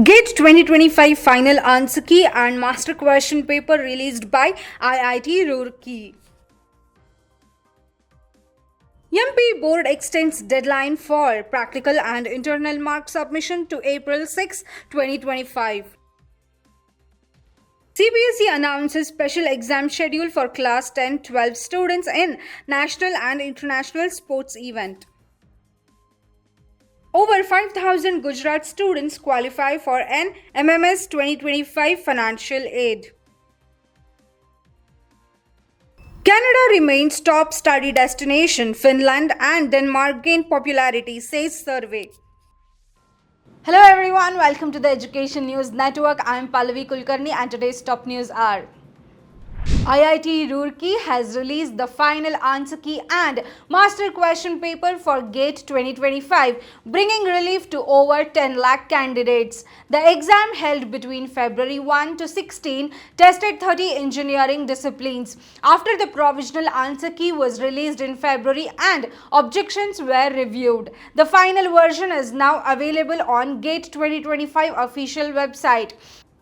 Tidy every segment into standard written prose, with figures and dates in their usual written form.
GATE 2025 final answer key and master question paper released by IIT Roorkee. MP board extends deadline for practical and internal mark submission to April 6, 2025. CBSE announces special exam schedule for class 10-12 students in national and international sports event. Over 5,000 Gujarat students qualify for an MMS 2025 financial aid. Canada remains top study destination. Finland and Denmark gain popularity, says survey. Hello everyone, welcome to the Education News Network. I am Pallavi Kulkarni and today's top news are: IIT Roorkee has released the final answer key and master question paper for GATE 2025, bringing relief to over 10 lakh candidates. The exam, held between February 1 to 16, tested 30 engineering disciplines. After the provisional answer key was released in February and objections were reviewed, the final version is now available on GATE 2025 official website.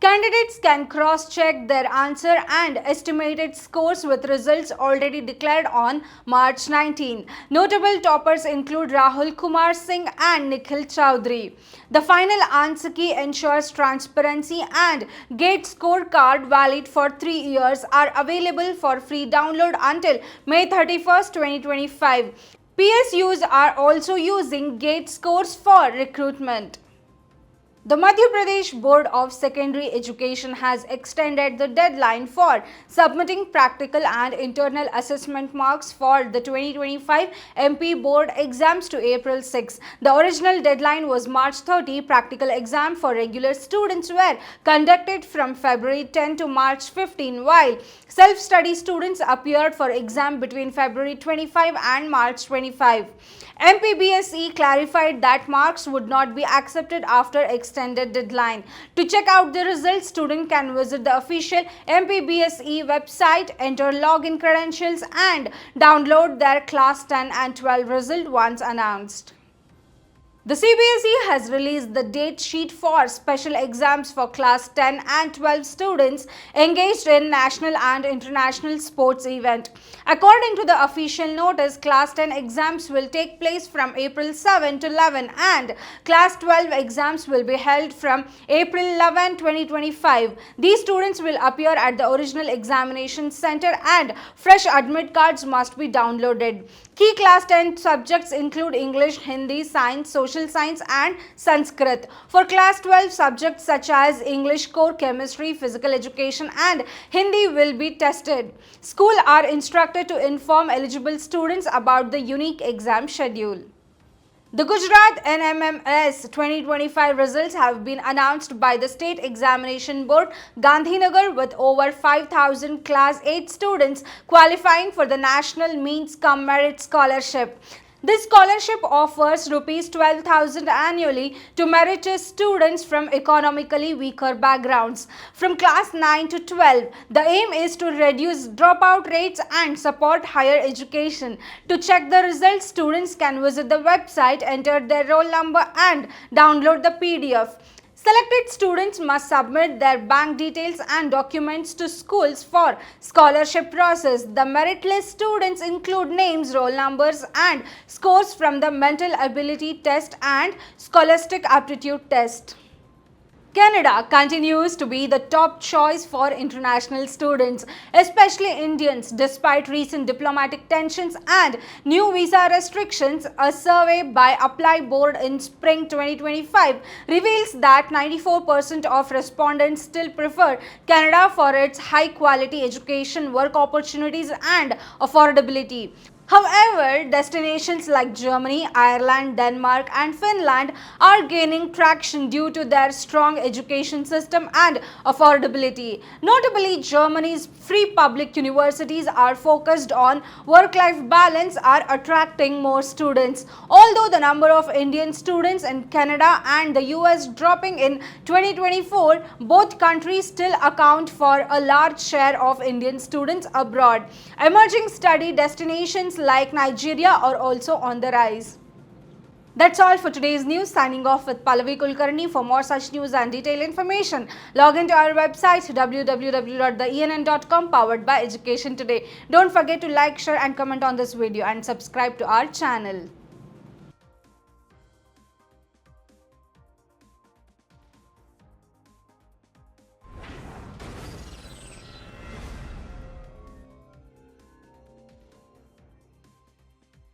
Candidates can cross-check their answer and estimated scores with results already declared on March 19. Notable toppers include Rahul Kumar Singh and Nikhil Chowdhury. The final answer key ensures transparency and GATE scorecard, valid for 3 years, are available for free download until May 31st, 2025. PSUs are also using GATE scores for recruitment. The Madhya Pradesh Board of Secondary Education has extended the deadline for submitting practical and internal assessment marks for the 2025 MP board exams to April 6. The original deadline was March 30. Practical exam for regular students were conducted from February 10 to March 15, while self-study students appeared for exam between February 25 and March 25. MPBSE clarified that marks would not be accepted after extended deadline. To check out the results, students can visit the official MPBSE website, enter login credentials and download their class 10 and 12 result once announced. The CBSE has released the date sheet for special exams for class 10 and 12 students engaged in national and international sports event. According to the official notice, class 10 exams will take place from April 7 to 11 and class 12 exams will be held from April 11, 2025. These students will appear at the original examination center and fresh admit cards must be downloaded. Key class 10 subjects include English, Hindi, Science, Social Science and Sanskrit. For class 12, subjects such as English core, chemistry, physical education and Hindi will be tested. Schools are instructed to inform eligible students about the unique exam schedule. The Gujarat NMMS 2025 results have been announced by the State Examination Board, Gandhinagar, with over 5,000 Class 8 students qualifying for the National Means Cum Merit Scholarship. This scholarship offers Rs 12,000 annually to meritorious students from economically weaker backgrounds. From class 9 to 12, the aim is to reduce dropout rates and support higher education. To check the results, students can visit the website, enter their roll number and download the PDF. Selected students must submit their bank details and documents to schools for scholarship process. The merit list students include names, roll numbers and scores from the mental ability test and scholastic aptitude test. Canada continues to be the top choice for international students, especially Indians, despite recent diplomatic tensions and new visa restrictions. A survey by Apply Board in spring 2025 reveals that 94% of respondents still prefer Canada for its high-quality education, work opportunities and affordability. However, destinations like Germany, Ireland, Denmark and Finland are gaining traction due to their strong education system and affordability. Notably, Germany's free public universities are focused on work-life balance, are attracting more students. Although the number of Indian students in Canada and the US dropping in 2024, both countries still account for a large share of Indian students abroad. Emerging study destinations like Nigeria are also on the rise. That's all for today's news. Signing off with Pallavi Kulkarni. For more such news and detailed information, log into our website www.theenn.com, powered by Education Today. Don't forget to like, share and comment on this video and subscribe to our channel.